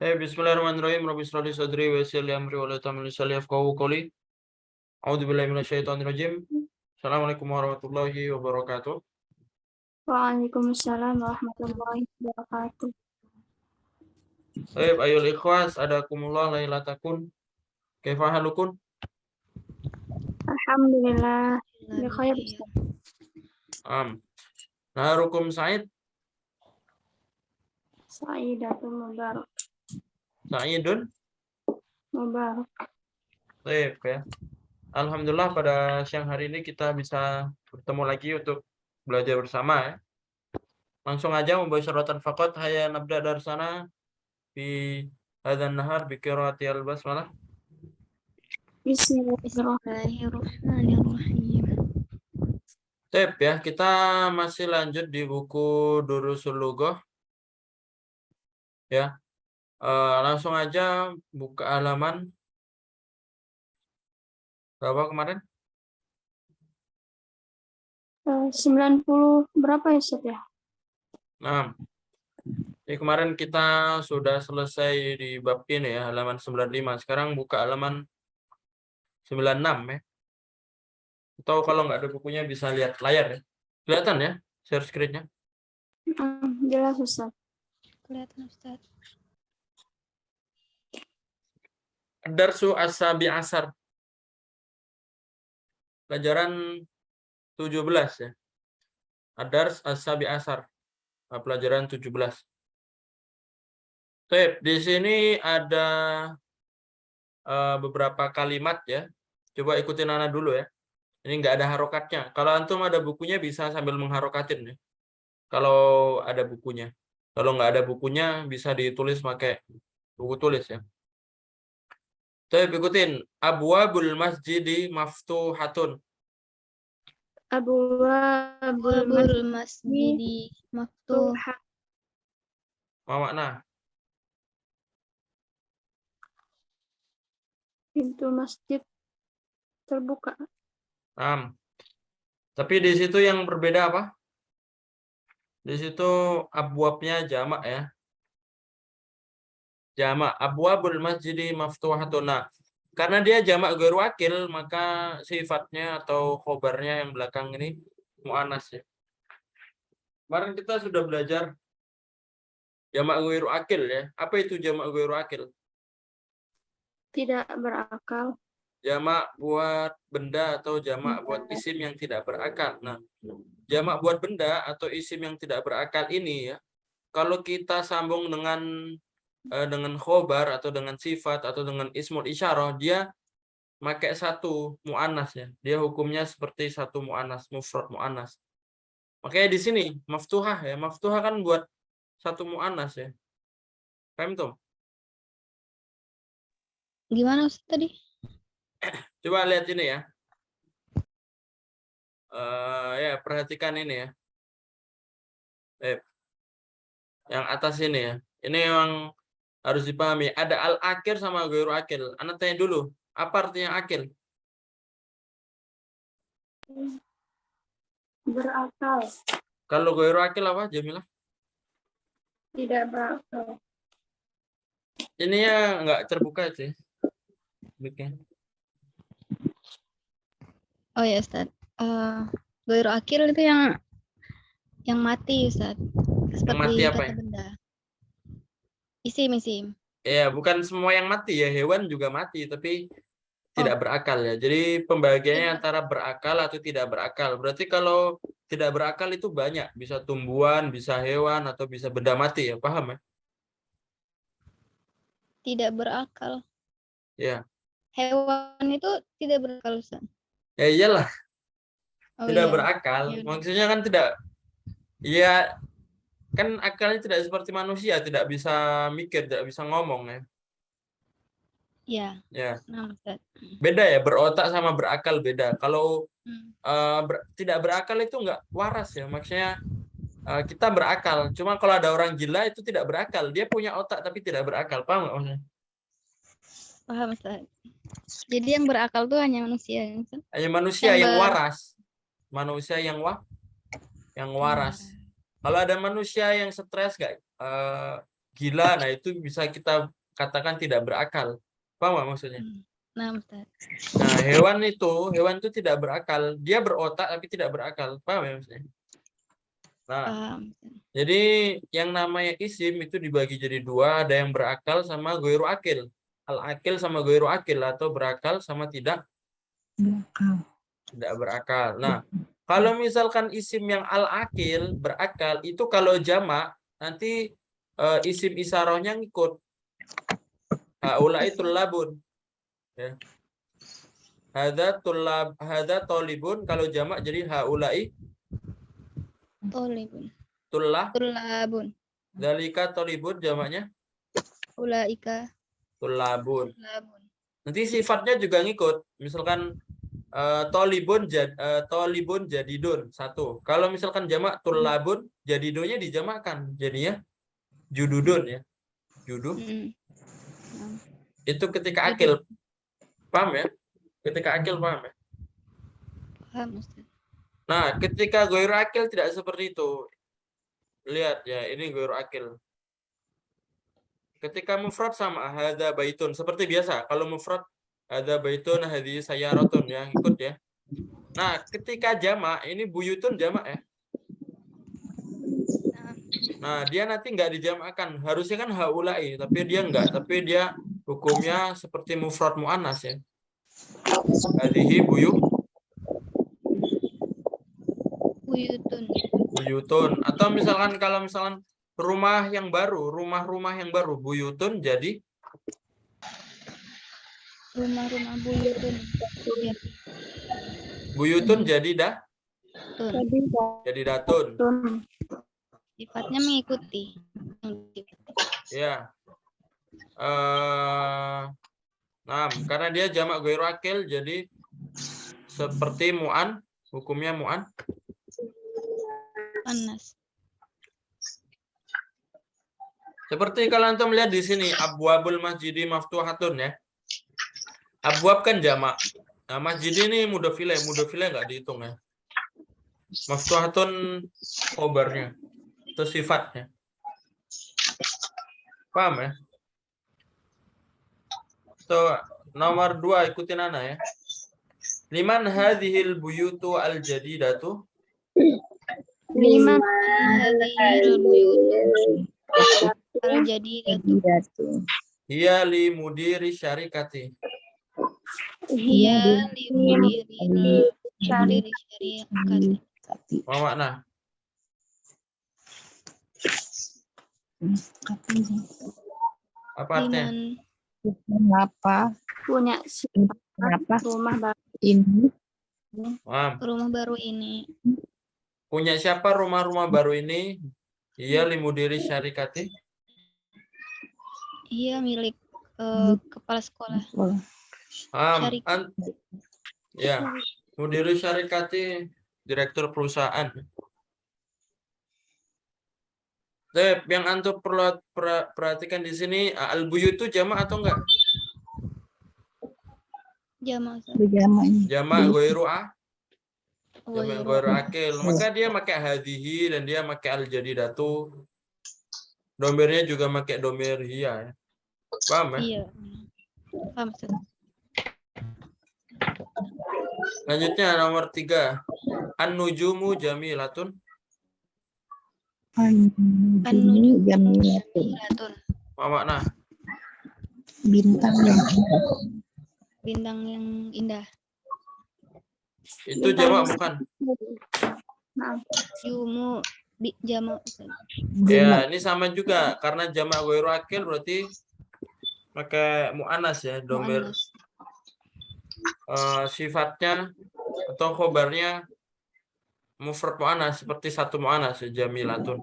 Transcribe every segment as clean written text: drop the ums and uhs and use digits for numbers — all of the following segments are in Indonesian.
Bismillahirrahmanirrahim. Rabbi shrah li sadri wa yassir li amri wa la tamil lisani yafqahu qawli. A'udzu billahi minasyaitonir rajim. Assalamualaikum warahmatullahi wabarakatuh. Waalaikumsalam warahmatullahi wabarakatuh. Ayol ikhwas, adakumullah lailatakun. Kaifa halukun? Alhamdulillah, bi khair Ustaz. Naharukum sa'id. Sa'idatun mubarak. Sa'idun. Mubarak. Ya. Alhamdulillah pada siang hari ini kita bisa bertemu lagi untuk belajar bersama ya. Langsung aja mubasyaratan faqat haya nabda darsana fi hadzal nahar bi qiraati al-basmalah. Bismillahirrahmanirrahim. Ya, kita masih lanjut di buku Durusul Lughah. Ya. Langsung aja buka halaman berapa kemarin? 90 berapa ya Ustaz ya? Nah, jadi kemarin kita sudah selesai di bab ini ya, halaman 95. Sekarang buka halaman 96 ya. Atau kalau nggak ada bukunya bisa lihat layar ya. Kelihatan ya share screen-nya? Jelas Ustaz. Kelihatan Ustaz. Darsu as-sabi asar. Pelajaran 17 ya. Ad-dars as-sabi asar. Pelajaran 17. Di sini ada beberapa kalimat ya. Coba ikutin Ana dulu ya. Ini nggak ada harokatnya. Kalau antum ada bukunya bisa sambil mengharokatin ya. Kalau ada bukunya. Kalau nggak ada bukunya bisa ditulis pakai buku tulis ya. Ikutin. Abwabul masjidi maftuhatun. Abwabul masjidi maftuh. Apa makna? Pintu masjid terbuka. Tapi di situ yang berbeda apa? Di situ abwabnya jamak ya. Jamak. Abwabul masjidi maftuhatun. Nah, karena dia jamak ghairu akil, maka sifatnya atau khobarnya yang belakang ini mu'annas ya. Kemarin kita sudah belajar jamak ghairu akil ya. Apa itu jamak ghairu akil? Tidak berakal. Jamak buat benda atau jamak buat isim yang tidak berakal. Nah, jamak buat benda atau isim yang tidak berakal ini ya, kalau kita sambung dengan khobar atau dengan sifat atau dengan ismul isyarah, dia pakai satu mu'annas ya. Dia hukumnya seperti satu mu'annas, mufrad mu'annas. Makanya di sini maftuhah ya. Maftuhah kan buat satu mu'annas ya. Paham tuh? Gimana Ustaz tadi? Coba lihat ini ya. Ya, perhatikan ini ya. Yang atas ini ya. Ini yang harus dipahami. Ada al-akil sama ghairu akil. Anda tanya dulu, apa artinya akil? Berakal. Kalau ghairu akil apa, Jamilah? Tidak berakal. Ini ya nggak terbuka sih. Oh ya Ustaz. Ghairu akil itu yang mati Ustaz. Seperti mati apa ya? benda. Isim. Ya, bukan semua yang mati ya. Hewan juga mati, tapi tidak berakal ya. Jadi pembagiannya antara berakal atau tidak berakal. Berarti kalau tidak berakal itu banyak. Bisa tumbuhan, bisa hewan, atau bisa benda mati ya. Paham ya? Tidak berakal. Ya. Hewan itu tidak berakal Ustaz. Ya iyalah. Tidak iya. berakal. Maksudnya kan tidak. Ya, kan akalnya tidak seperti manusia. Tidak bisa mikir, tidak bisa ngomong ya. Ya. Nah, Ustaz. Beda ya, berotak sama berakal beda. Kalau tidak berakal itu nggak waras ya. Maksudnya kita berakal. Cuma kalau ada orang gila itu tidak berakal. Dia punya otak tapi tidak berakal. Paham nggak maksudnya? Paham Ustaz. Jadi yang berakal tuh hanya manusia. Ustaz? Hanya manusia yang waras. Manusia yang waras. Kalau ada manusia yang stres nggak gila, nah itu bisa kita katakan tidak berakal. Paham nggak maksudnya? Nah, Ustaz. Nah, hewan itu tidak berakal. Dia berotak tapi tidak berakal. Paham ya maksudnya? Nah, Paham. jadi yang namanya isim itu dibagi jadi dua, ada yang berakal sama goiru akil. Al-akil sama goiru akil, atau berakal sama tidak berakal. Nah, kalau misalkan isim yang al-akil berakal itu kalau jamak nanti isim isarohnya ngikut. Haulai tullabun. Ya. Hadza tolibun, kalau jamak jadi haulai Tolibun. tullah. Tulabun. Dalika tolibun jamaknya Ulaika tullabun. tulabun. Nanti sifatnya juga ngikut. Misalkan tolibun jadidun satu. Kalau misalkan jamak tullabun, jadidunnya dijamakkan, jadinya jududun ya. Judu. Nah, Itu ketika akil. Paham ya? Ketika akil paham ya? paham, Ustaz. Nah, ketika goiru akil tidak seperti itu. Lihat ya, ini goiru akil. Ketika mufrad sama hadza baitun seperti biasa. Kalau mufrad hadza baitun, hadhihi sayyaratun ya, ikut ya. Nah, ketika jamak ini buyutun jamak ya. Nah, dia nanti nggak dijamakkan. Harusnya kan haulai, tapi dia enggak. Tapi dia hukumnya seperti mufrad muannas ya. Hadhihi Buyutun. buyutun. Atau misalkan kalau misalkan rumah yang baru, rumah-rumah yang baru, buyutun jadi Rumah-rumah buyutun. Ya, buyutun jadi tun. jadi datun. Sifatnya mengikuti. Ya. Nah, karena dia jamak goiru akil jadi seperti mu'an, hukumnya mu'an. Panas. Seperti kalau antum lihat di sini abwabul masjidi maftuhatun ya. Abwab kan jamak. Nah, masjid ini mudhofile nggak dihitung ya. Maftuhatun khobarnya. Itu sifatnya. Paham ya? So, nomor 2 ikutin Ana ya. Liman hadhil buyutu al-jadidatu? Lima Hadhil buyutun al-jadidatu. Hiya li mudiri syarikati. Hiya limudiri syarikat. Apa makna? Apa artinya? Mengapa punya kenapa rumah baru. ini Paham. Rumah baru ini. Punya siapa rumah-rumah baru ini? Hiya li mudiri syarikati. Iya milik kepala sekolah. Ya, mudiri syarikati direktur perusahaan. Yang antum perlu perhatikan di sini al-buyut itu jamak atau enggak? Jamak. Jamak goiru jamak goiru akil. Maka dia pakai hadhihi dan dia pakai al-jadidatu. Domirnya juga pakai domir hiya ya. Paham ya? Iya. Paham, Ustaz. Lanjutnya nomor 3. An-nujumu jamilatun. An-nujumu jamilatun. Apa makna? Bintang yang indah. Bintang yang indah. Itu jamak bukan? Jumu jamak, Ustaz. Ya, ini sama juga karena jamak goiru akil berarti pakai mu'anas ya, domir. Muannas. Sifatnya atau khobarnya mufrad mu'anas seperti satu mu'anas jamilatun.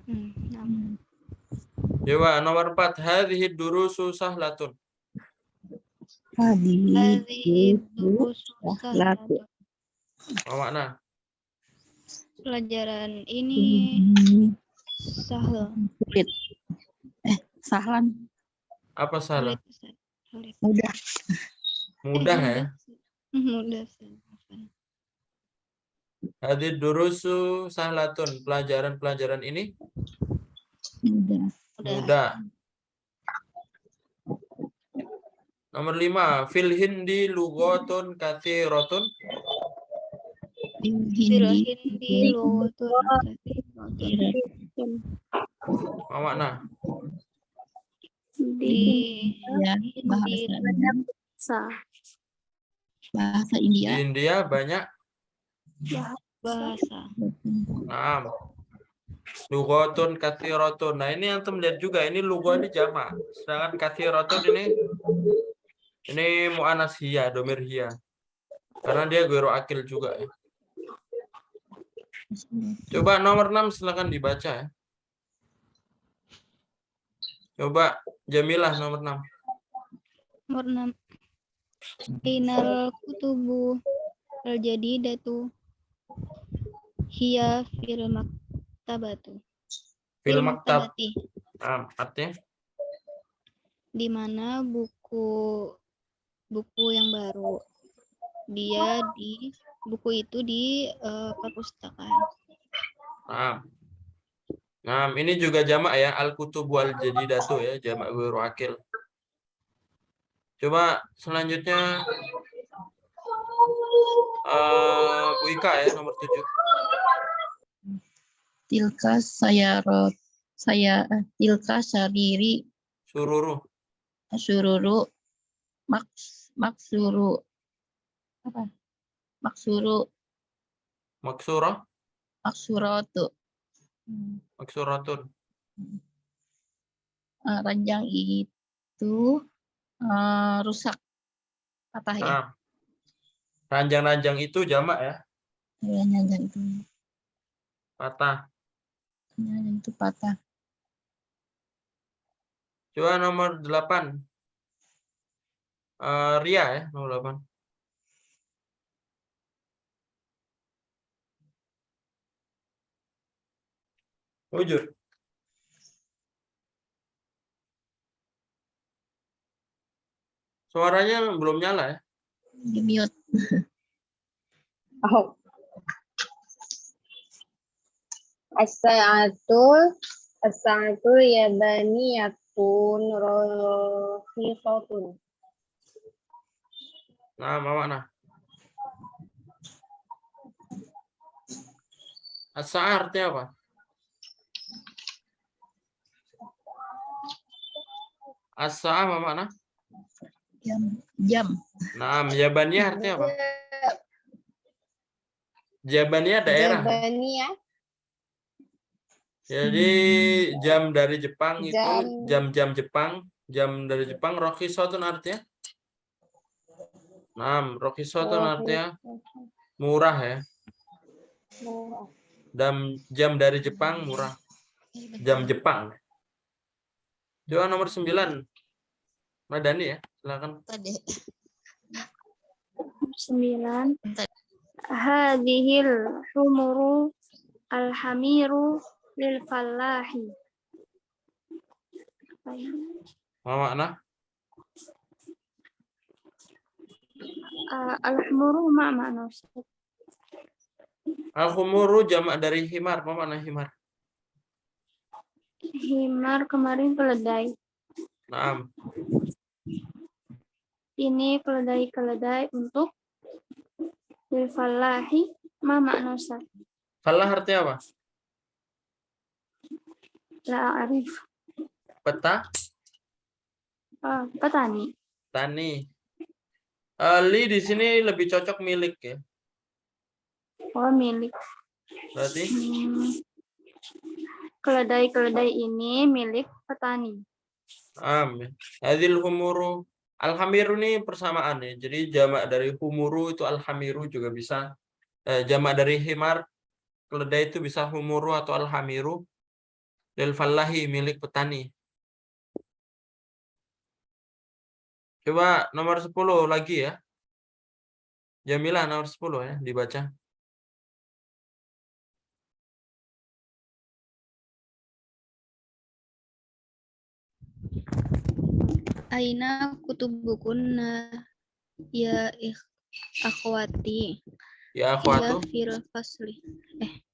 Nah. Dewa nomor 4 hadhihi durusu sahlatun. Hadhihi durusu sahlatun. Apa makna? Pelajaran ini sahal. Sulit. Sahlan. Apa salah? Sulit. Mudah. Mudah ya. Mudah, Ustaz. Hadhihi durusu sahlatun. Pelajaran-pelajaran ini Mudah. Udah. Muda. Nomor 5, fil hindi lughatun katsiratun. Fil Hindi. hindi lughatun katsiratun. Apa makna? Di Ya, Hindi bahasa Di India. India banyak. bahasa. Nah, lughatun katsiratun. Nah, ini yang antum lihat juga, ini lughat ini jamak. Sedangkan katsiratun ini muannas hiya, domir hiya. Karena dia ghairu akil juga ya. Coba nomor 6 silakan dibaca ya. Coba Jamilah nomor 6. Nomor 6. Ainal kutubu al-jadidatu hiya fil maktabatu. Fil maktab. maktabati. Artinya Di mana buku yang baru. Dia di buku itu di perpustakaan. Nah, ini juga jamak ya, al-kutubu al-jadidatu ya, jamak ghairu akil. Coba selanjutnya Bu Ika ya, nomor 7. Tilka tilka sariri Sururu. sururu maksuru apa? Maksuratu. Maksuratun. Ranjang itu rusak, patah ya. Nah, ranjang-ranjang itu jamak ya, Ranjang itu patah. ranjang itu patah. Coba nomor 8. Ria ya, nomor 8. Jujur. Suaranya belum nyala ya. Di mute. Oh. As-sa'atul yabaniyatun rahiqatun. Nah, mana? As-sa'a artinya apa? As-sa'a apa makna? Jam. Nah, Jabaniyah artinya apa? Jabaniyah daerah. Jabaniyah. Jadi jam dari Jepang itu Jam. jam-jam Jepang, jam dari Jepang. Rokhisotun artinya? Nah, rokhisotun artinya murah ya. Dan jam dari Jepang murah. Jam Jepang. Coba nomor 9. Madani ya, silakan. 9. Hadhil humuru al-hamiru lil fallahi. Apa makna? Al-humuru ma makna. Al-humuru jamak dari himar. Apa makna himar? Himar kemarin keledai. Nah, Ini keledai untuk lil fallahi ma makna. falah artinya apa? La arif. Peta, Petani. tani. Li di sini lebih cocok milik ya. Oh, milik. Berarti Keledai-keledai ini milik petani. hadil humuru. Al-hamiru ini persamaan ya. Jadi jamak dari humuru itu al-hamiru juga bisa. Jamak dari himar keledai itu bisa humuru atau al-hamiru. Lil fallahi milik petani. Coba nomor 10 lagi ya. Jamilah nomor 10 ya, dibaca. Aina kutubukunna ya akhwati. Ya akhwatu. Ya fil fasli.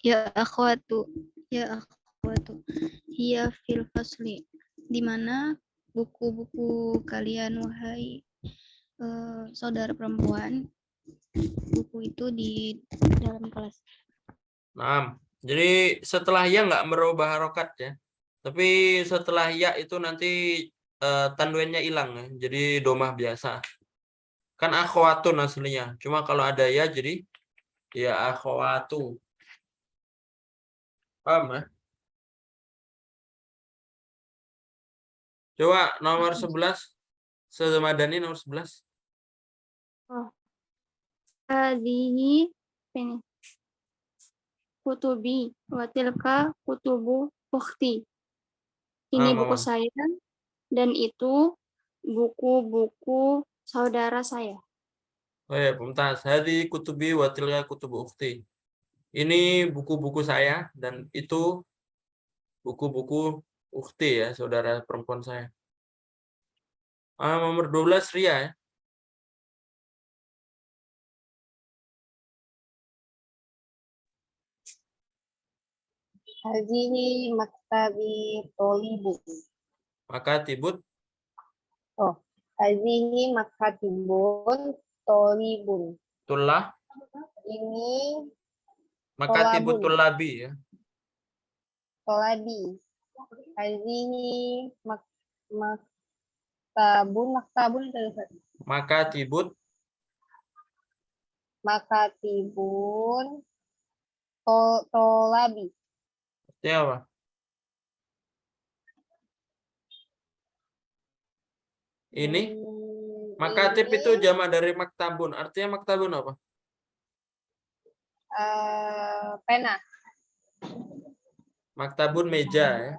Ya akhwatu. Ya akhwatu hiya fil fasli. Di mana buku-buku kalian wahai saudara perempuan, buku itu di dalam kelas. Nah, jadi setelah ya nggak merubah harokat ya. Tapi setelah ya itu nanti tanwinnya hilang ya. Jadi domah biasa. Kan akhwatun aslinya. Cuma kalau ada ya jadi ya akhwatu. Paham ya? Coba nomor 11. Semadani nomor 11. Hadhihi ini kutubi wa tilka kutubu ukhti. Ini buku Mama. saya dan itu buku-buku saudara saya. Oh ya, mumtaz. Hadi kutubi wa tilka kutubu ukhti. Ini buku-buku saya dan itu buku-buku ukhti ya, saudara perempuan saya. Nomor 12 Ria ya. Hazihi maktabi tolibu. Maka tibut Hazihi makatibun tolibun. tullah, Ini maka tibut Tolabun. tullabi ya. tolabi. Hazihi maktabun itu Ustaz. Maka tibut Makatibun tolabi. artinya apa? Ini makatib Ini, itu jamak dari maktabun. Artinya maktabun apa? pena. Maktabun meja ya.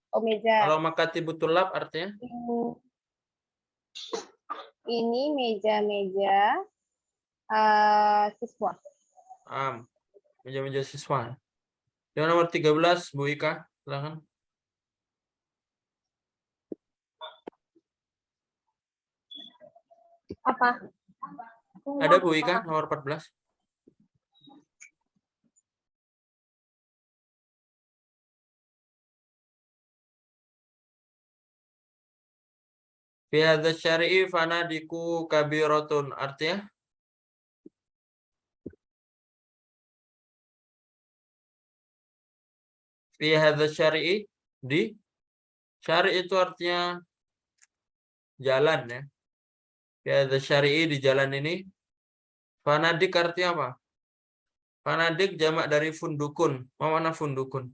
Oh, meja. Kalau makatibut tullab artinya Ini meja-meja siswa. meja-meja siswa. Yang nomor 13 Bu Ika, silakan. Apa? Ada Bu Ika nomor 14. Fi hadza syar'i fanadiku kabiratun. Artinya fi hadza syar'i, di syari' itu artinya jalan ya. Fi hadza syar'i, di jalan ini. Fanadik artinya apa? Fanadik jamak dari fundukun. Mana fundukun?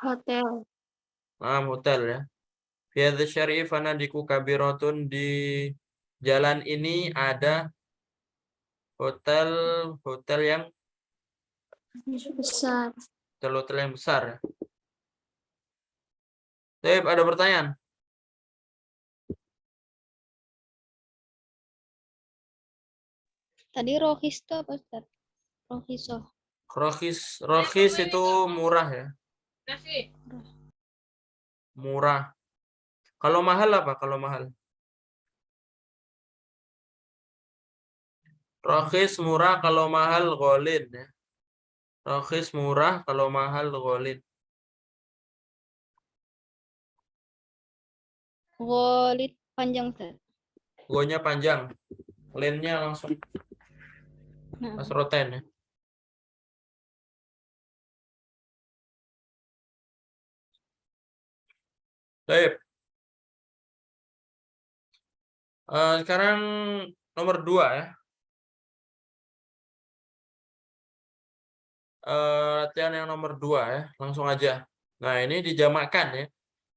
Hotel. Hotel ya. Fi hadza syar'i fanadiku kabiratun. Di jalan ini ada hotel yang Besar. hotel yang besar ya. Baik, ada pertanyaan? Tadi rohis itu apa, Ustaz? Rohisoh. Rohis itu murah ya. Murah. Kalau mahal apa? Kalau mahal? Rohis murah, kalau mahal ghalid ya. Rohis murah, kalau mahal ghalid. Ghalid panjang, Ustaz. Go-nya panjang. Len-nya langsung Nah, asroten ya. Baik. Sekarang nomor 2 ya. Latihan yang nomor 2 ya. Langsung aja. Nah, ini dijamakkan ya.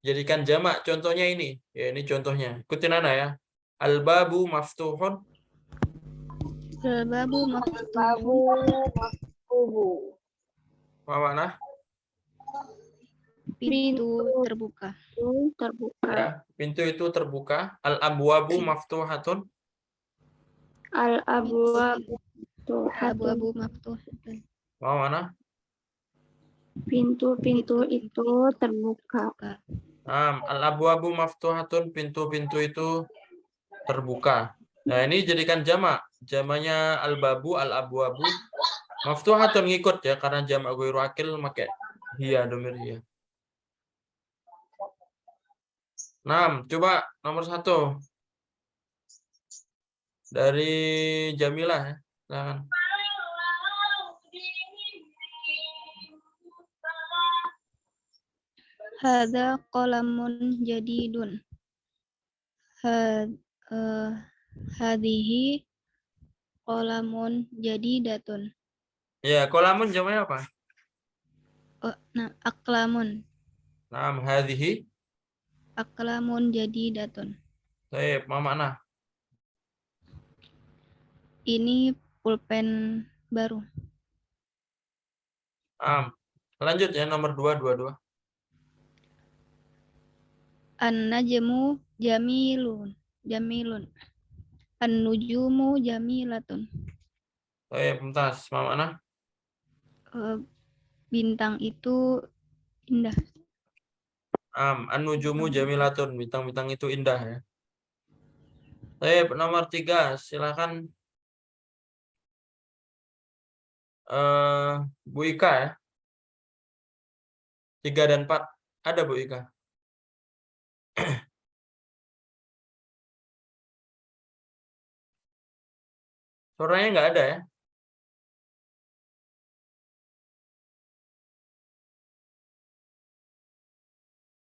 Jadikan jamak. Contohnya ini. Ya, ini contohnya. Ikutin Ana ya. Al-babu maftuhun. al-babu maftuh. Babu maktubu. Apa makna? Pintu terbuka. Terbuka. Ya, pintu itu terbuka. Al-abwabu maftuhatun. Al-abwab. Abu-abu maftuh. Apa makna? Pintu-pintu itu terbuka. Al-abwabu maftuhatun, pintu-pintu itu terbuka. Nah, ini jadikan jamak. Jamaknya al-babu, al-abwabu. Maftuhatun ngikut ya, karena jamak ghairu akil pakai Iya, domir iya. 6. Coba nomor 1 dari Jamilah ya. Silakan. Hadza qalamun jadidun. Hadhihi qalamun jadidatun. Ya, kolamun jamaknya apa? Nah, aklamun. 6. Hadhihi. Aklamun jadidatun. Baik, ma makna? Ini pulpen baru. Lanjut ya, nomor 2, 22. An-najmu jamilun. An-nujumu jamilatun. Baik, mumtaz. Ma makna? Bintang itu indah. An-nujumu jamilatun. Bintang-bintang itu indah ya. Baik, nomor 3. Silakan Bu Ika ya. 3 dan 4. Ada Bu Ika? Suaranya nggak ada ya?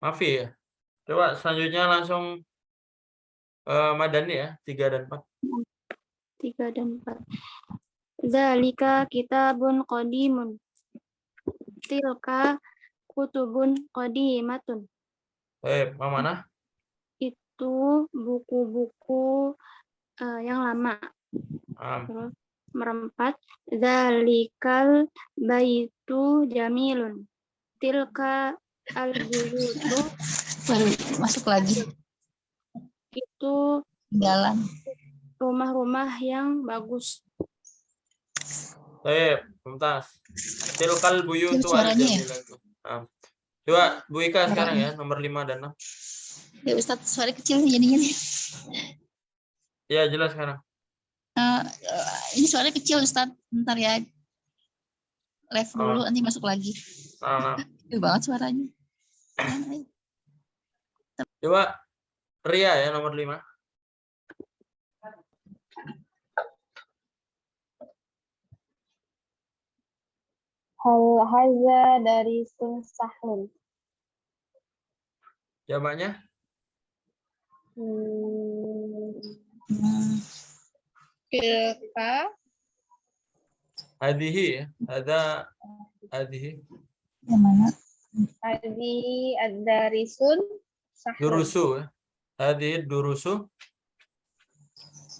Maaf ya. Coba selanjutnya langsung Madani ya, 3 dan 4. 3 dan 4. Dzalika kitabun qadimun. Tilka kutubun qadimatun. Baik, Ma mana? Itu buku-buku yang lama. Terus merempat. Dzalikal baitu jamilun. Tilka al-buyutu. Baru masuk lagi. Itu Jalan. rumah-rumah yang bagus. Baik, mumtaz. Tilkal buyutu Suaranya ya? al-jamilatu. Coba Bu Ika sekarang ya, Suaranya. nomor 5 dan 6. Ya Ustadz, suara kecil jadinya nih. Ya, jelas sekarang. Ini suara kecil Ustadz. Bentar ya. Live dulu, nanti masuk lagi. Gede banget suaranya. Coba Ria ya, nomor 5. Hal haza dari sun sahlun. Jamaknya? Tilka Hadhihi ya. Hadhihi. Yang mana? adi ad-darisun sahlun. Durusu ya. Hadhihi durusu.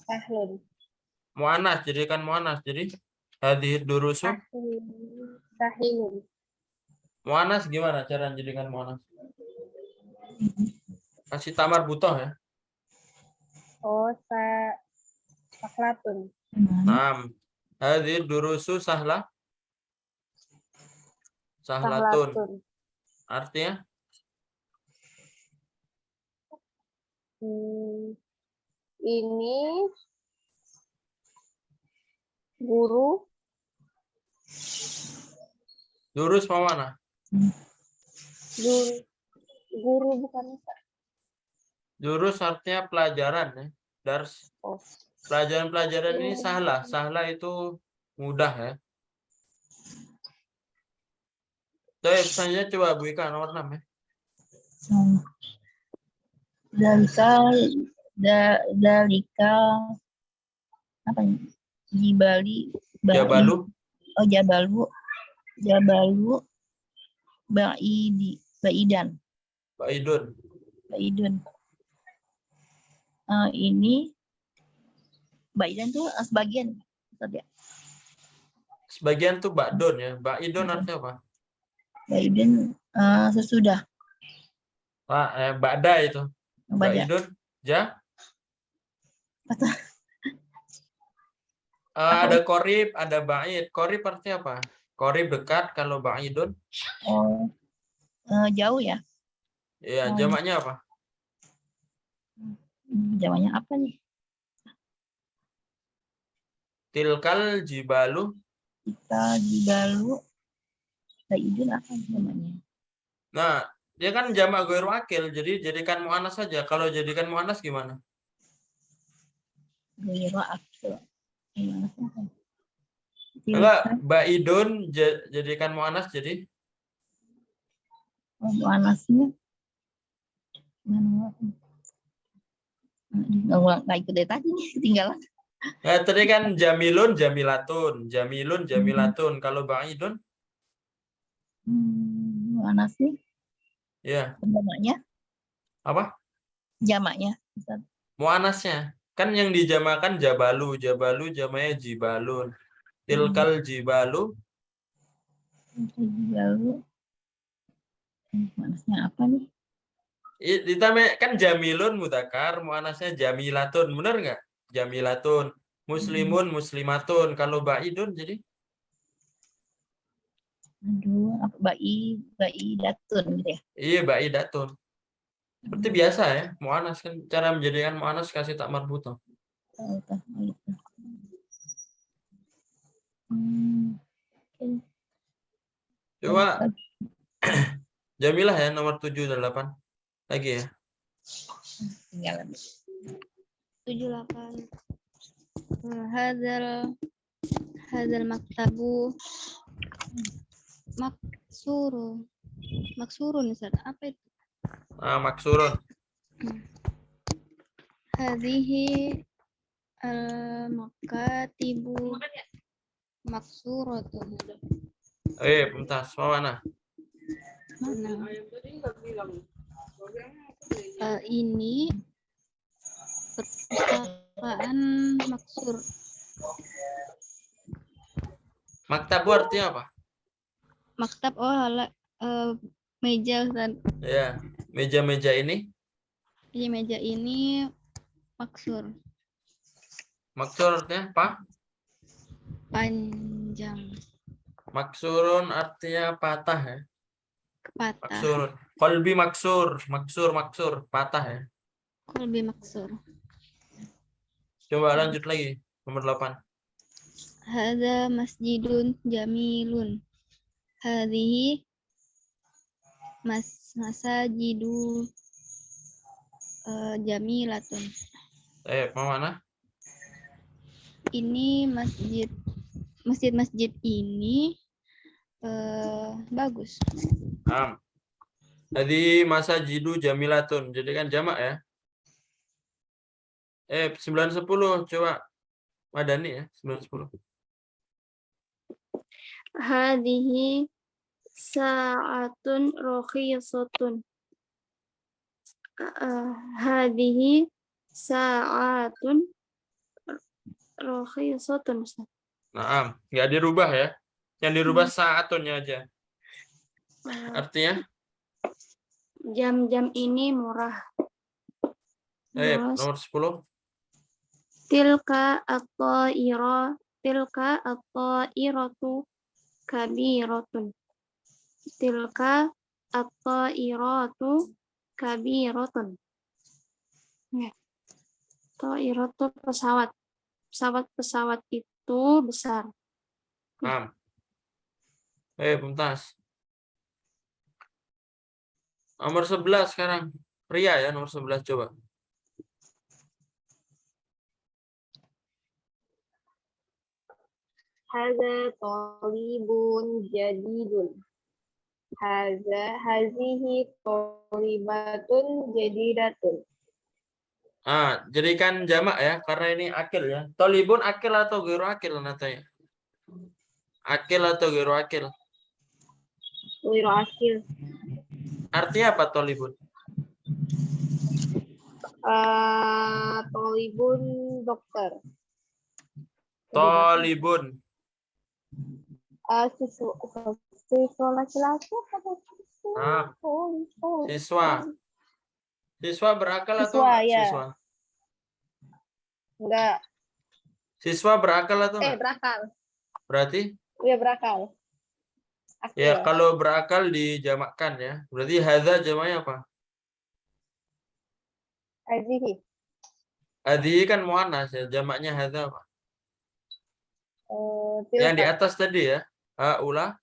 Sahlun. Mu'anas, jadikan mu'anas. Jadi hadhihi durusu. Sahilun. Mu'anas gimana cara jadikan mu'anas? Kasih tamar butoh ya. Oh, sahlatun. Naam. Hadhihi durusu sahlatun. Sahlatun. Artinya? Ini guru. Durus mau mana? Guru bukan Ustaz. Durus artinya pelajaran ya. Dars. Oh. Pelajaran-pelajaran ini sahlah. Sahlah itu mudah ya. Coba selanjutnya coba Bu Ika nomor 6 ya. Dalika apa nih? Jabalu. Oh, Jabalu Baidan. Ini Baidan tuh sebagian. Sebagian tuh Ba'dun ya. Ba'idun artinya apa? Baidan sesudah. Ba'da itu. Ba'idun. Ada korib, ada ba'id. Korib artinya apa? Korib dekat, kalau ba'idun. Jauh ya? Ya, jamaknya apa? Jamaknya apa nih? Tilkal jibalu. Kita jibalu Baidun apa namanya? Nah, dia kan jamak ghairu akil, jadi jadikan muannas saja. Kalau jadikan muannas gimana? Ghairu akil. Gimana sih? Enggak, Tilka, baidun jadikan muannas jadi muannasnya mana? Nggak ikut dari tadi nih, ketinggalan. tadi kan jamilun jamilatun. Kalau baidun Muannasnya ya jamaknya, apa? jamaknya. Ustaz. Muannasnya. Kan yang dijamakan jabalu jamanya jibalun. Tilkal jibalu Lalu muannasnya apa nih? ditambah kan jamilun mudzakkar, muannasnya jamilatun. Benar nggak? Jamilatun. Muslimun muslimatun. Kalau baidun jadi Aduh, apa datun gitu ya? iya baidatun. Seperti biasa ya, muannas kan cara menjadikan muannas kasih tak marbutoh. Tahu gitu. Oke. Coba Jamilah ya nomor 7 dan 8. Lagi ya. Tinggalan. 78. Hadzal maktabu maksurun Ustaz. Apa itu? Maksurun. Hadhihi al-makatibu maksuratun. Bentar, mana? Mana? Ini perpustakaan maksur. Maktab artinya apa? Maktab meja Ustaz. Ya, meja-meja ini. Iya, meja ini maksur. Maksur artinya apa? Panjang. Maksurun artinya patah ya. Patah. Maksur. Qalbi maksur, patah ya. Qalbi maksur. Coba lanjut lagi nomor 8. Hadza masjidun jamilun. Hadhihi masajidu jamilatun. Mana? Ini masjid ini bagus. Tadi masajidu jamilatun. Jadi kan jamak ya. 9-10 coba Madani ya, 9-10. Hadhihi sa'atun rakhisatun. Hadhihi sa'atun rakhisatun. Nggak dirubah ya. Yang dirubah saatunnya aja. Artinya? Jam-jam ini murah. Nomor 10. Tilka at-ta'iratu kabiratun. Tilka at-ta'iratu kabiratun. Ya. Ta'iratu pesawat. Pesawat itu besar. Bentar. Nomor 11 sekarang. Pria ya, nomor 11 coba. Hadza talibun jadidun. Hazihi talibatun jadidatun. Jadikan jamak ya, karena ini akil ya. Talibun akil atau ghairu akil nanti. Akil atau ghairu akil? Ghairu akil. Artinya apa talibun? Talibun dokter. Talibun. Siswa laki-laki atau siswa? Siswa berakal atau siswa, enggak? ya. Siswa. Enggak. Siswa berakal atau enggak? Berakal. Berarti? Iya, berakal. Akil. Ya, kalau berakal dijamakkan ya. Berarti hadza jamaknya apa? Hazihi. Hadhihi kan muannas ya, jamaknya hadza apa? Yang di atas tadi ya. Haula.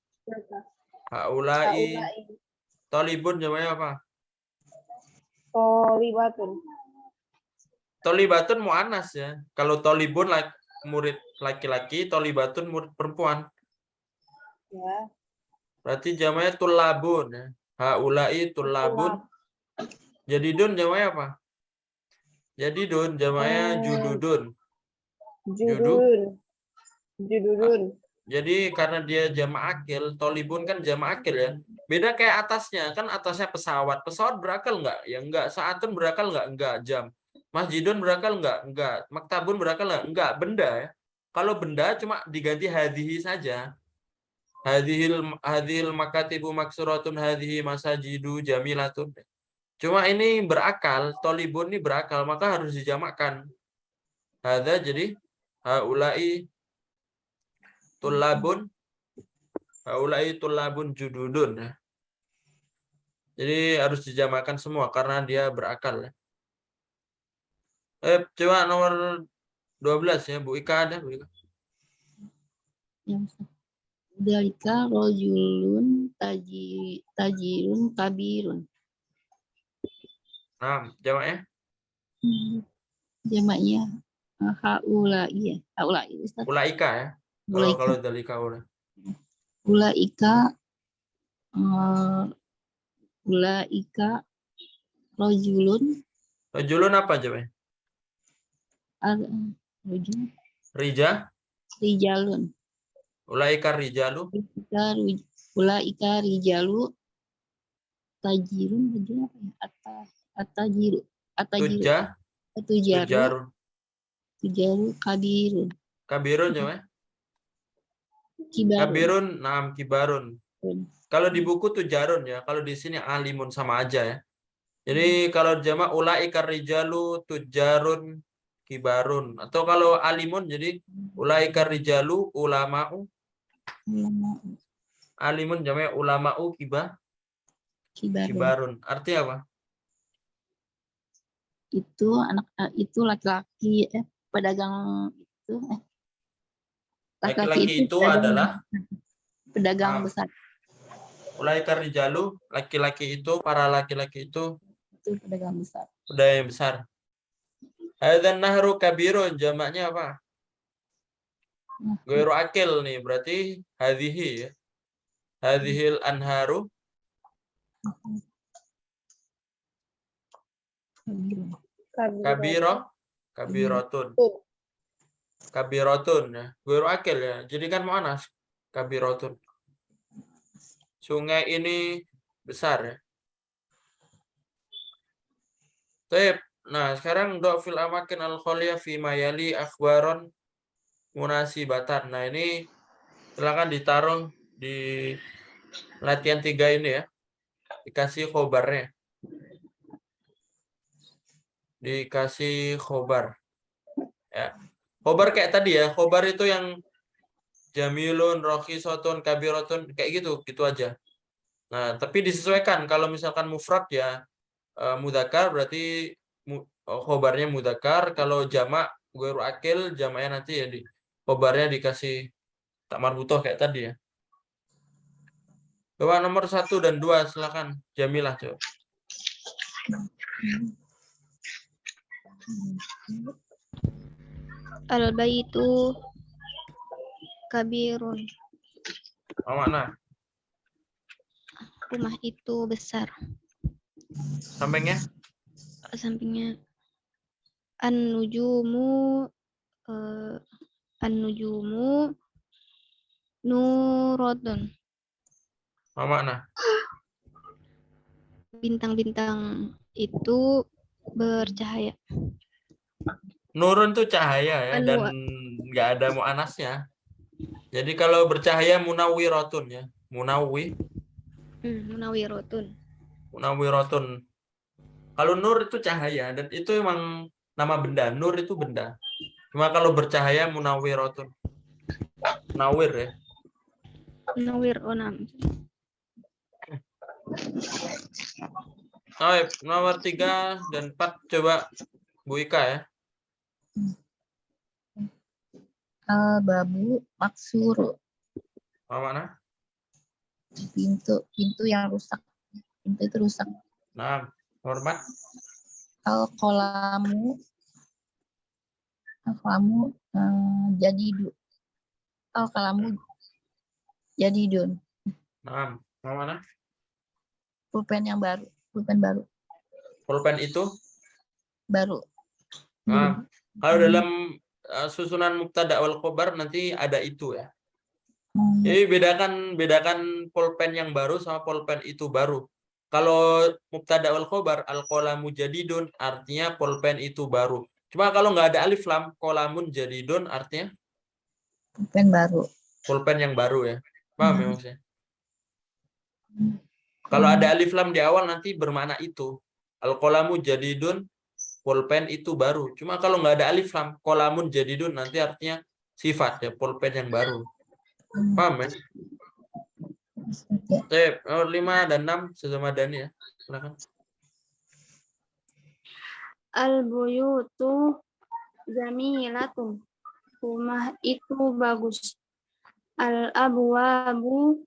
Haulai. Haulai. Tolibun jamaknya apa? Tolibatun. Tolibatun mu'anas ya. Kalau tolibun murid laki-laki, tolibatun murid perempuan. Ya. Berarti jamaknya tulabun ya. Haulai tulabun. Jadidun jamaknya apa? Jadidun jamaknya jududun. Judul. Jududun. Jadi karena dia jamak akil, tolibun kan jamak akil ya. Beda kayak atasnya, kan atasnya pesawat. Pesawat berakal nggak? Ya enggak. Saatun berakal nggak? Enggak. Jam. Masjidun berakal nggak? Enggak. Maktabun berakal nggak? Enggak. Benda ya. Kalau benda cuma diganti hadhihi saja. Hadhil makatibu maksuratun hadhihi masajidu jamilatun. Cuma ini berakal, tolibun ini berakal, maka harus dijamakkan. Hadza jadi haulai tulabun, haulai tulabun jududun. Jadi harus dijamakkan semua karena dia berakal. Coba nomor 12 ya, Bu Ika ada, Bu Ika. Yang dalika rojulun tajirun kabirun. Nah, jamaknya Jamaknya haulai ya. Haulai Ustaz. ulaika ya. Kalau dalika Ulaika ulaika rojulun rajulun apa jamaknya? Rija, rijalun. ulaika rijalu, Ulaika rijalu tajirun apa ya? Atajiru tujarun, tujaru kabirun kabirun jamaknya? kibarun. Kabirun, naam kibarun. Kalau di buku tujarun ya, kalau di sini alimun sama aja ya. Jadi kalau jamak ulaika rijalu tujarun kibarun, atau kalau alimun jadi ulaika rijalu ulama'u. Alimun jamaknya ulama'u kibarun. Artinya apa? Itu itu laki-laki pedagang itu Laki-laki itu pedagang, adalah pedagang besar. ulaika rijalu, laki-laki itu, para laki-laki itu Pedagang besar. pedagang besar. Hadzan nahru kabirun jamaknya apa? Ghairu akil nih, berarti hadhihi ya. Hadhil anharu kabiratun. Kabiratun ya. Ghairu akil ya. Jadi kan mu'anas kabiratun. Sungai ini besar ya. Baik. Nah, sekarang fil amakin al-khaliyah fi mayali akhbaron munasibatan. Nah, ini silakan ditaruh di latihan 3 ini ya. Dikasih khobarnya. Dikasih khobar. Ya. Khobar kayak tadi ya. Khobar itu yang jamilun, rokhisotun, kabirotun, kayak gitu aja. Nah, tapi disesuaikan. Kalau misalkan mufrad ya mudzakkar, berarti khobarnya mudzakkar. Kalau jamak ghairu akil, jamaknya nanti ya khobarnya dikasih tak marbutoh kayak tadi ya. Coba nomor 1 dan 2 silakan. Jamilah coba. Al-baitu kabirun. Apa makna? Rumah itu besar. Sampingnya? Sampingnya an-nujumu an-nujumu nurodun. Apa makna? Bintang-bintang itu bercahaya. Nurun tuh cahaya ya, dan nggak ada mu'anasnya. Jadi kalau bercahaya munawwiratun ya. Munawwirotun. Munawwiratun. Kalau nur itu cahaya, dan itu emang nama benda. Nur itu benda. Cuma kalau bercahaya munawwiratun. Munawwir ya. Munawwir onam. Nomor 3 dan 4 coba Bu Ika ya. Al-babu maksuru. Apa makna? Pintu yang rusak. Pintu itu rusak. Nah, hormat. Al-qalamu jadidu. Al-qalamu jadidun. Nah, mana? Pulpen yang baru. Pulpen baru. Pulpen itu? Baru. Nah, kalau dalam susunan mubtada wal khobar nanti ada itu ya. Jadi bedakan pulpen yang baru sama pulpen itu baru. Kalau mubtada wal khobar al-qalamu jadidun artinya pulpen itu baru. Cuma kalau nggak ada alif lam, qalamun jadidun artinya Pulpen baru. pulpen yang baru ya. Paham ya maksudnya? Kalau ada alif lam di awal nanti bermakna itu. Al-qalamu jadidun, pulpen itu baru. Cuma kalau nggak ada alif lam, qalamun jadidun nanti artinya sifat ya, pulpen yang baru. Paham ya? Sip, nomor 5 dan 6 sesama Dani ya. Silakan. Al-buyutu jamilatun. Rumah itu bagus. Al-abwabu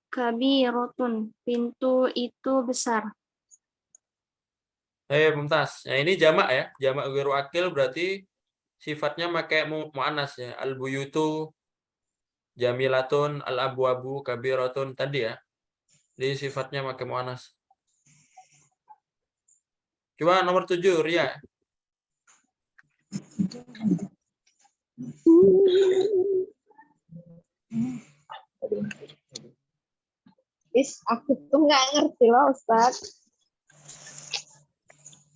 kabiratun. Pintu itu besar. Mumtaz. Nah, ini jamak ya. Jamak ghairu akil berarti sifatnya pakai muannas ya. Al-buyutu jamilatun, al-abwabu kabiratun tadi ya. Jadi sifatnya pakai muannas. Coba nomor 7 Ria. Aku tuh nggak ngerti loh, Ustaz.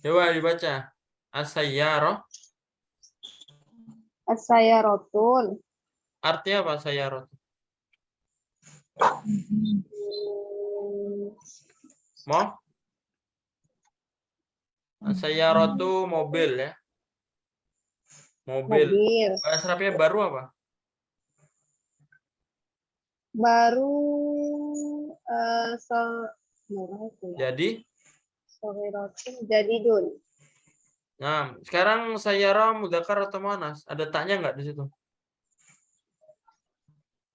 Coba dibaca. As-sayyarah. As-sayaratun. Artinya apa sayyarah? Mau? As-sayyarah itu mobil ya. Mobil. Bahasa Arabnya baru apa? Baru Jadi? Jadidun. Nah, sekarang sayyarah mudzakkar atau muannas? Ada taknya nggak di situ?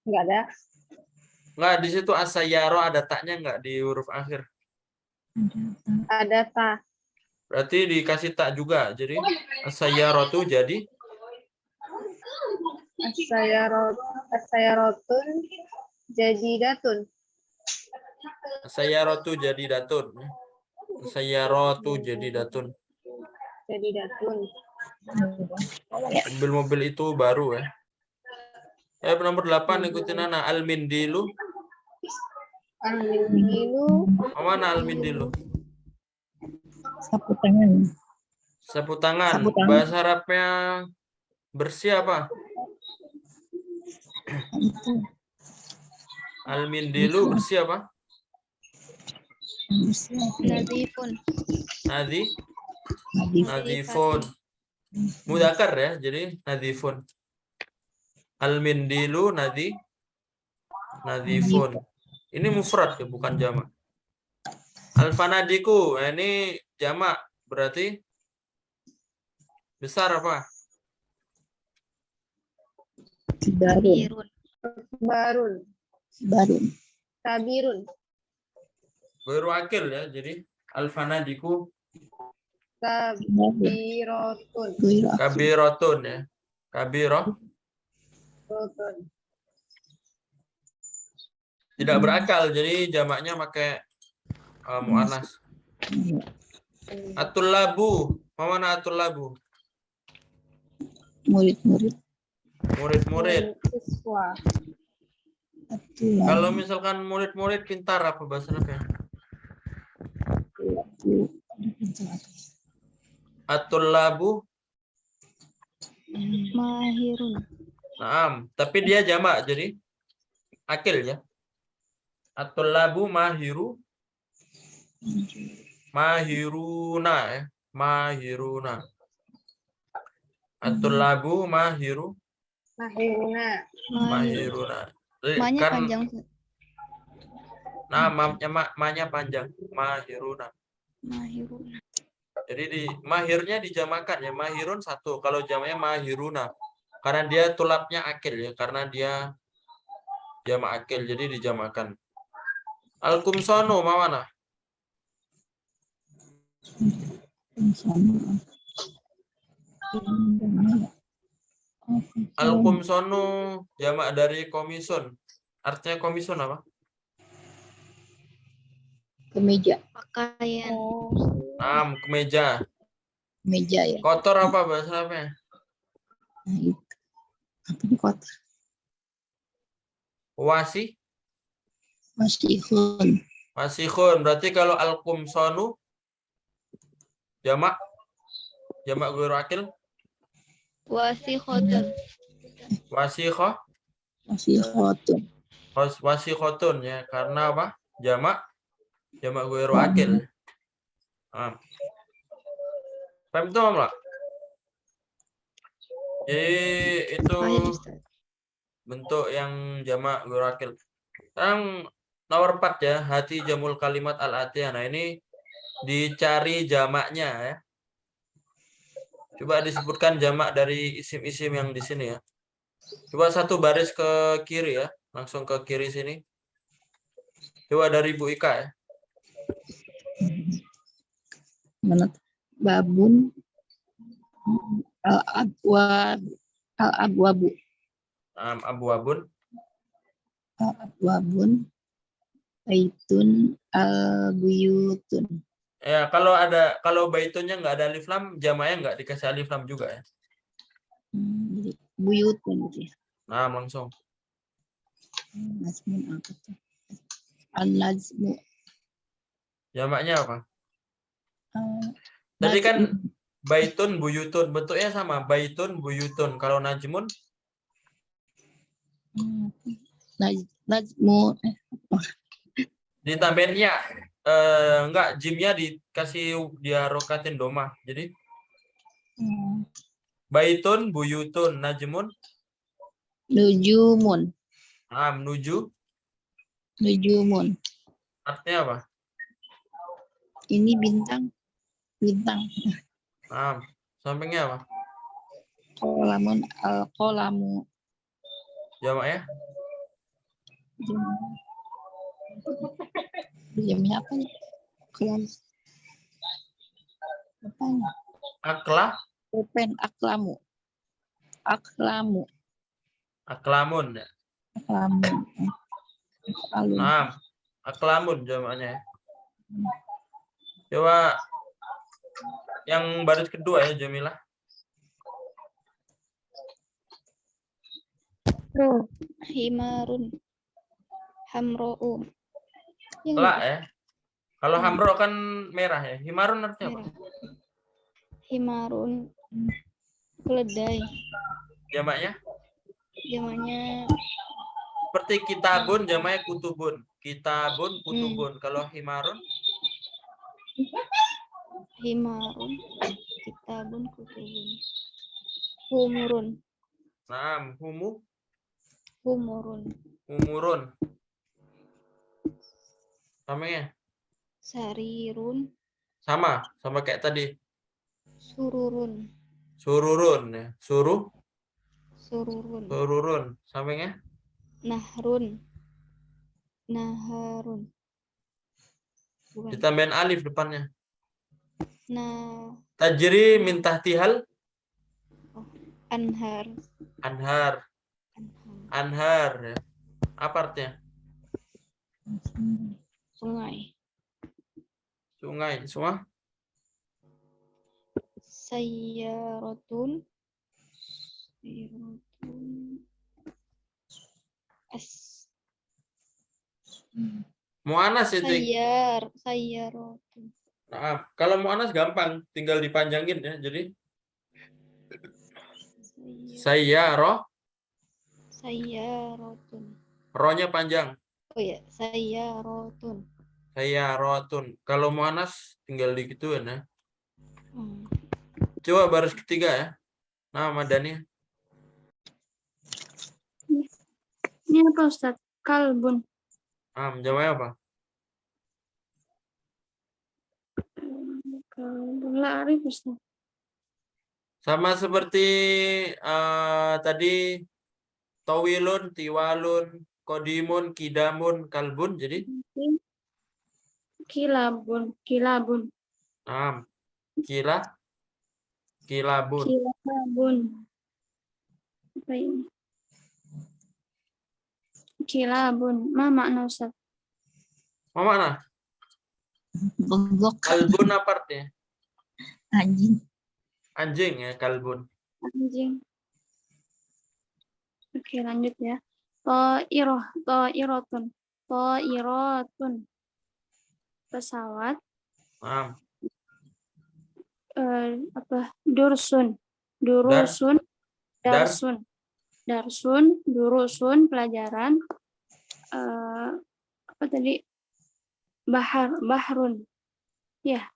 Nggak ada. Nggak, di situ as-sayyarah ada taknya nggak di huruf akhir? Ada ta. Berarti dikasih tak juga. Jadi as-sayyarah itu jadi As-sayaratun jadidatun. as-sayyarah itu jadi datun. As-sayyarah itu jadi datun. Jadidatun. Mobil-mobil itu baru ya. Nomor 8 ikutin Nana. Al-mindilu. Al-mindilu. Mana al-mindilu? Sapu tangan. Sapu tangan. Sapu tangan. Bahasa Arabnya bersih apa? Al-mindilu bersih apa? Nadifun. Nadifun. Mudzakkar ya, jadi nadifun. Al-mindilu nadifun. Ini mufrad ya, bukan jamak. Al-fanadiku, ini jamak berarti besar apa? Kabirun. Barun. Kabirun. Ghairu akil ya, jadi al-fanadiku Kabirotun. kabiratun ya. Kabirah tidak berakal, jadi jamaknya pakai muannas. At-tullabu, mana at-tullabu? Murid-murid. Murid-murid. Siswa. Kalau misalkan murid-murid pintar apa bahasa Arabnya? At-tullabu Mahirun. Naam, tapi dia jamak jadi akil ya. At-tullabu mahiruna ya. Mahiruna. At-tullabu mahiruna. Mahnya Kan panjang. nah, ma-nya panjang. Mahiruna. Mahirun. Jadi mahirnya dijamakan ya. Mahirun satu. Kalau jamaknya mahiruna. Karena dia tulapnya akil ya. Karena dia jamak akil, jadi dijamakan. Al-kumsono mana? Al-kumsono jamak dari komisun. Artinya komisun apa? Kemeja. Pakaian. Kemeja. Meja ya. Kotor apa bahasa apa? Nah, itu. Apa ini kotor? Wasi? Masihun. Masihun. Berarti kalau al-kumsonu jamak ghairu akil. Wasikhotun. Wasikhoh. Masihotun. Wasikhotun ya, karena apa? Jamak ghairu akil. Paham itu enggak? Itu Paham, Ustaz. bentuk yang jamak ghairu akil. Sekarang nomor 4 ya, hati jamul kalimat al-atiyah. Nah, ini dicari jamaknya ya. Coba disebutkan jamak dari isim-isim yang di sini ya. Coba satu baris ke kiri ya, langsung ke kiri sini. Coba dari Bu Ika ya. Menurut babun al-abwabu. Abu-abun. Al-abwabun. Baitun al-buyutun. Ya, kalau baitunnya nggak ada alif lam, jamaknya nggak dikasih alif lam juga ya. Jadi buyutun gitu ya. Nah, langsung. Nazmun apa tuh? Al-nazmu. Jamaknya apa? Tadi kan baitun buyutun, bentuknya sama, baitun buyutun. Kalau najmun Nazmu. ditambahin ya. Enggak, jimnya dikasih diharokatin domah. Jadi baitun buyutun, najmun Nujumun. menuju. Nujumun. Artinya apa? Ini bintang. Bintang. Sampingnya apa? Kolamun al-kolamu. Jamaknya? Jamnya apa nih? Kolam. Apa nih? Akla, Pulpen aklamu. Aklamu. aklamun. Aklamu. Alun. Aklamun jamaknya. Coba yang baris kedua ya, Jamilah. Himarun. Hamro'u. Yang Lah ya. Kalau hamro kan merah ya. Himarun artinya apa? merah. Himarun. Keledai. Jamaknya? Jamaknya Seperti kitabun, jamaknya kutubun. Kitabun, kutubun. Kalau himarun? himarun. Kitabun kutubun. Humurun. Humurun. Umurun. Namanya? Sarirun. Sama kayak tadi. Sururun. Sururun ya. Sururun. Sururun. Sampingnya? Nahrun. Naharun. Bukan. Ditambahin alif depannya. Nah, Tajri min tahtihal anhar. anhar. Anhar ya. Apa artinya? Sungai. Sungai. Semua? Sayyaratun. Mu'anas itu. Sayyaratun. Nah, kalau mu'anas gampang, tinggal dipanjangin ya. Jadi Sayyaratun. rohnya panjang. Oh ya, sayyaratun. Sayyaratun. Kalau mu'anas tinggal digituin ya. Hmm. Coba baris ketiga ya. Nah, Madani. Ini apa Ustaz? Kalbun. Jawabnya apa? Kalbun. Lari Ustaz. Sama seperti tadi tawilun, tiwalun, Kodimun, kidamun, kalbun. Jadi kilabun, kilabun, kila, kilabun. kilabun. Apa ini? Kilabun. Ma makna Ustaz? Apa mana? Gonggok. Kalbun apa artinya? Anjing. Anjing ya, kalbun. Anjing. Oke, lanjut ya. To'iroh, to'irotun, to'irotun. Pesawat. Dursun, durusun, darsun, darsun, durusun, pelajaran. Apa tadi? Bahrun. Ya,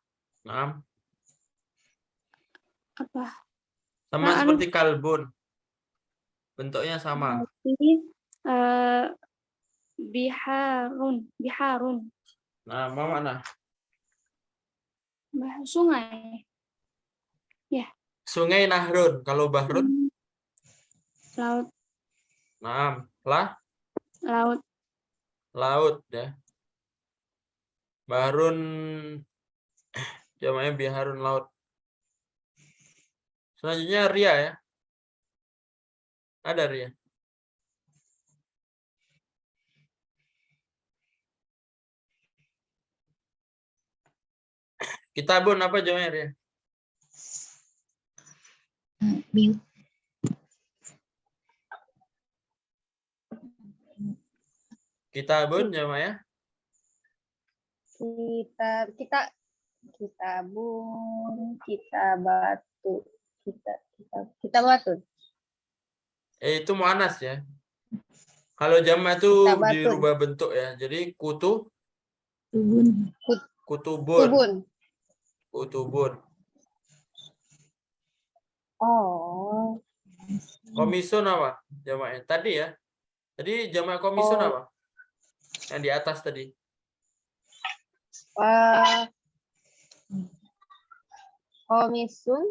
apa? Sama seperti kalbun. Bentuknya sama. Biharun. Nah, apa mana? Sungai. Ya. Sungai Nahrun. Kalau Bahrun? Laut. Laut. Laut ya. Bahrun jamaknya biharun laut. Selanjutnya ria ya. Ada ria. Kitabun apa jamaknya ria? Mute. Kitabun jamaknya? Kitabun, kitabatu, kitabatun. Itu muannas ya. Kalau jamak itu Kitabatun. dirubah bentuk ya. Jadi Tubun. kutubun. Kutubun. Oh. Komisun apa jamaknya? Tadi ya. Tadi jamak komisun apa? Yang di atas tadi. Komisun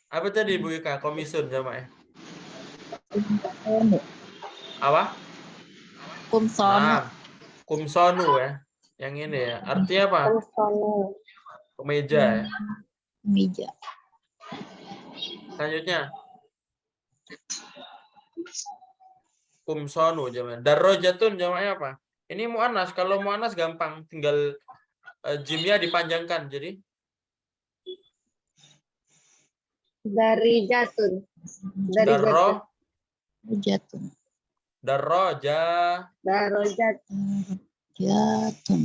Apa tadi Bu Ika? Komisun jamaknya? Apa? Kumsono. Kumsonu ya. Yang ini ya. Artinya apa? Kumsonu. Kemeja ya. Meja. Selanjutnya. Kumsonu jamaknya. Darrojatun jamaknya apa? Ini muannas. Kalau muannas gampang, tinggal jimnya dipanjangkan. Jadi dari jatun. Jatun. Darojat. Jatun.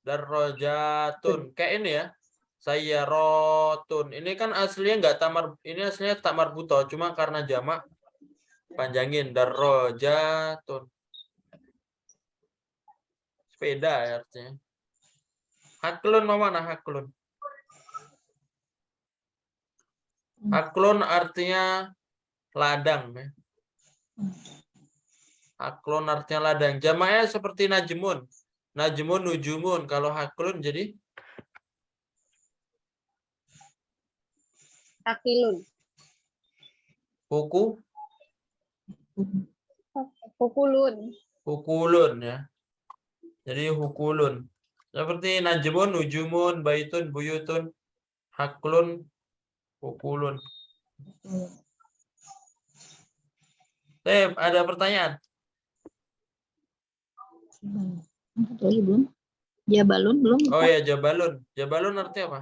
Darrojatun. Kayak ini ya. Sayyarotun. Ini kan aslinya enggak tamar, ini aslinya tamar buto, cuma karena jamak panjangin. Darrojatun. Sepeda ya artinya. Haklun mana haklun? Haklun artinya ladang ya. Haklun artinya ladang. Jamaknya seperti najmun. Najmun, nujumun. Kalau haklun jadi Hakilun. Hukulun ya. Jadi hukulun. Seperti najmun, nujumun, baitun, buyutun, haklun, hukulun. Ada pertanyaan? Satu lagi belum? Jabalun belum? Oh ya, jabalun. Jabalun artinya apa?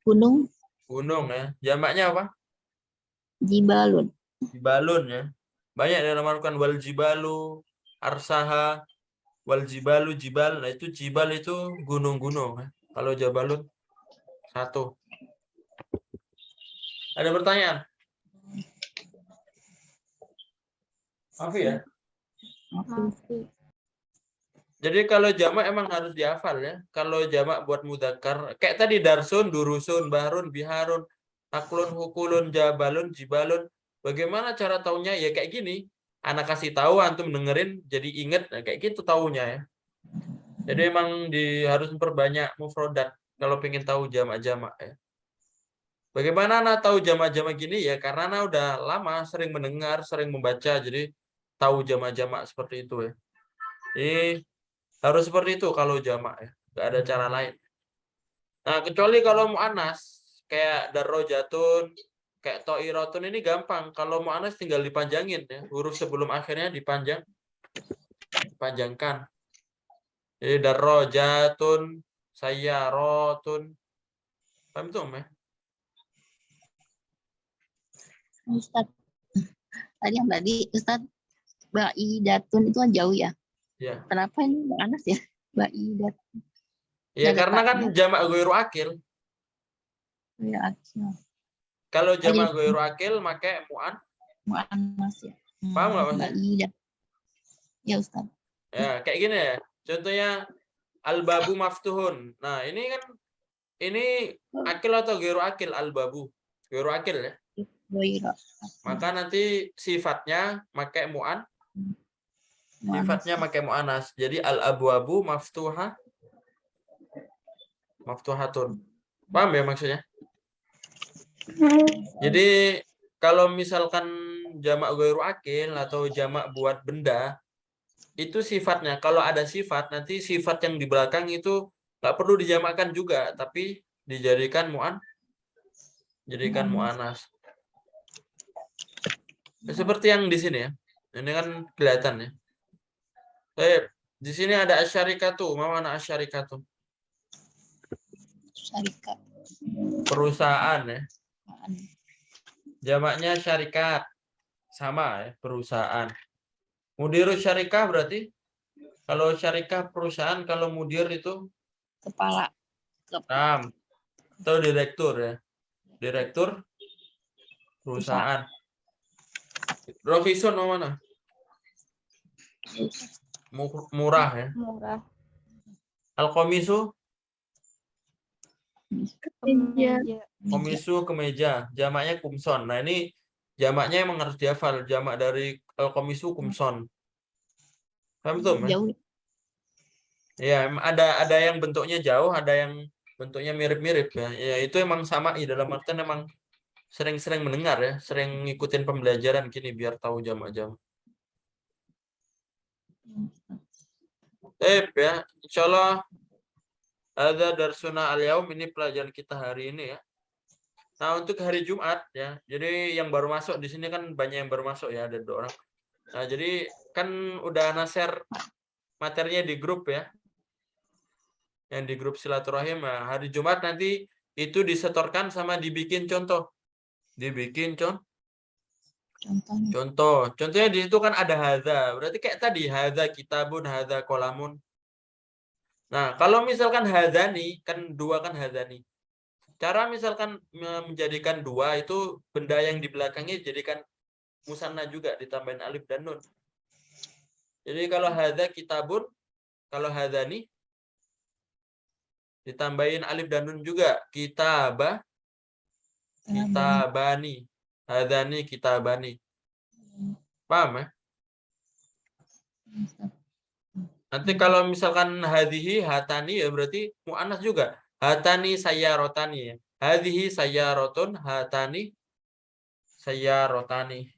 Gunung. Gunung ya. Jamaknya apa? Jibalun. Jibalun ya. Banyak dalam Al-Quran. Wal jibalu, arsaha, wal jibalu, jibal. Nah, itu jibal itu gunung-gunung ya. Kalau jabalun satu. Ada pertanyaan? Maaf ya. Jadi kalau jamak emang harus dihafal ya. Kalau jamak buat mudzakkar, kayak tadi darsun, durusun, bahrun, biharun, aklun, hukulun, jabalun, jibalun. Bagaimana cara taunya? Ya kayak gini. Anak kasih tahu, antum dengerin, jadi inget. Nah, kayak gitu taunya ya. Jadi emang harus memperbanyak mufrodat kalau pengen tahu jamak-jamak ya. Bagaimana Ana tahu jamak-jamak gini ya? Karena Ana udah lama sering mendengar, sering membaca, jadi tahu jamak-jamak seperti itu ya. Jadi harus seperti itu kalau jamak ya. Nggak ada cara lain. Nah, kecuali kalau mu'anas kayak darrojatun, kayak to'irotun ini gampang. Kalau mu'anas tinggal dipanjangin ya. Huruf sebelum akhirnya dipanjangkan. Jadi darrojatun, sayyarotun. Paham itu, ya? Ustaz, tadi Ustaz, ba'idatun itu kan jauh ya. Ya. Kenapa ini Bang Anas ya? Ba'idatun. Ya, Ada karena kan taknya. jamak ghairu akil. Ya, akil. Kalau jamak Jadi- ghairu akil pakai Mu'annas ya. Paham nggak maksudnya? Ba'idat. Ya Ustaz. Ya, kayak gini ya. Contohnya al-babu maftuhun. Nah, ini kan akil atau ghairu akil al-babu. Ghairu akil ya. Ghaira. Maka nanti sifatnya pakai Mu'annas. sifatnya pakai mu'anas. Jadi al-abwabu maftuhatun. Paham ya maksudnya? Jadi kalau misalkan jamak ghairu akil atau jamak buat benda, itu sifatnya. Kalau ada sifat, nanti sifat yang di belakang itu nggak perlu dijamakkan juga, tapi dijadikan mu'anas. Seperti yang di sini ya. Ini kan kelihatan ya. Di sini ada asyarikatu. Mana asyarikatu? Syarikat. Perusahaan ya. Jamaknya syarikat. Sama ya, perusahaan. Mudirus syarikah berarti? Kalau syarikah perusahaan, kalau mudir itu? Kepala. Atau direktur ya. Direktur perusahaan. Rofisun mana? Murah ya. Murah. Al-komisu? Meja. Komisu kemeja. Jamaknya kumson. Nah ini jamaknya emang harus dihafal. Jamak dari al-komisu kumson. Paham tuh? Jauh. Ya, ada yang bentuknya jauh, ada yang bentuknya mirip-mirip ya. Ya itu emang sama ya, dalam artian emang sering-sering mendengar ya, sering ngikutin pembelajaran gini biar tahu jamak-jamak. Ya, insyaallah ada darsuna al-yaum, ini pelajaran kita hari ini ya. Nah, untuk hari Jumat ya. Jadi yang baru masuk di sini kan banyak yang baru masuk ya, ada 2 orang. Nah, jadi kan udah share materinya di grup ya. Yang di grup silaturahim. Nah, hari Jumat nanti itu disetorkan sama dibikin contoh. Dibikin contoh. Contohnya di situ kan ada hadza. Berarti kayak tadi hadza kitabun, hadza qalamun. Nah, kalau misalkan hadzani kan 2 kan hadzani. Cara misalkan menjadikan 2 itu benda yang di belakangnya jadikan musanna juga ditambahin alif dan nun. Jadi kalau hadza kitabun, kalau hadzani ditambahin alif dan nun juga. Kitabah, kitabani. Hadzani kitabani. Paham ya? Nanti kalau misalkan hadhihi hatani ya berarti mu'annas juga. Hatani sayyarotani ya. Hadhihi sayyarotun, hatani sayyarotani.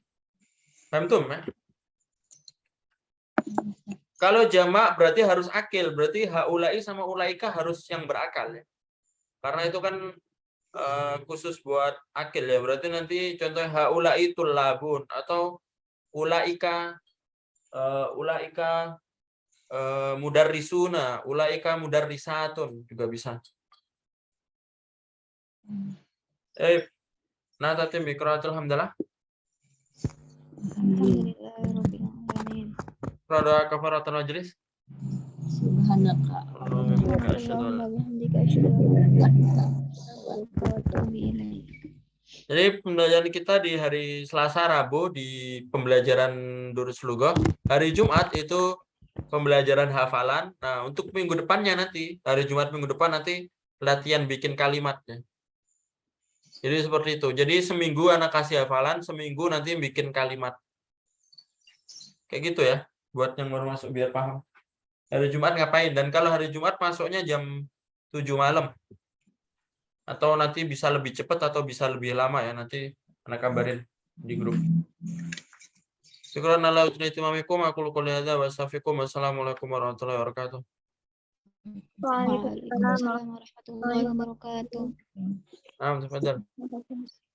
Paham tuh ya? Kalau jamak berarti harus akil, berarti haulai sama ulaika harus yang berakal ya. Karena itu kan khusus buat akil ya. Berarti nanti contohnya haulai tullabun atau ulaika mudarrisuna, ulaika mudarrisatun juga bisa. Nah, tadi mikratul hamdalah. Alhamdulillahirabbil alamin. Rada kafaratul majlis. Subhanaka. Allahumma bihamdika asyhadu an la ilaha illa anta wa atubu ilaik. Jadi pembelajaran kita di hari Selasa, Rabu di pembelajaran Durus Lughah. Hari Jumat itu pembelajaran hafalan. Nah, untuk minggu depannya nanti, hari Jumat minggu depan nanti latihan bikin kalimatnya. Jadi seperti itu. Jadi seminggu anak kasih hafalan, seminggu nanti bikin kalimat. Kayak gitu ya, buat yang baru masuk biar paham. Hari Jumat ngapain? Dan kalau hari Jumat masuknya jam 7 malam. Atau nanti bisa lebih cepat atau bisa lebih lama ya, nanti anak kabarin di grup. Syukran ala husni ihtimamikum, aku qouli hadza wa astaghfirukum. Wassalamualaikum warahmatullahi wabarakatuh. Waalaikumsalam Waalaikumsalam warahmatullahi wabarakatuh. Tafadhal. warahmatullahi wabarakatuh.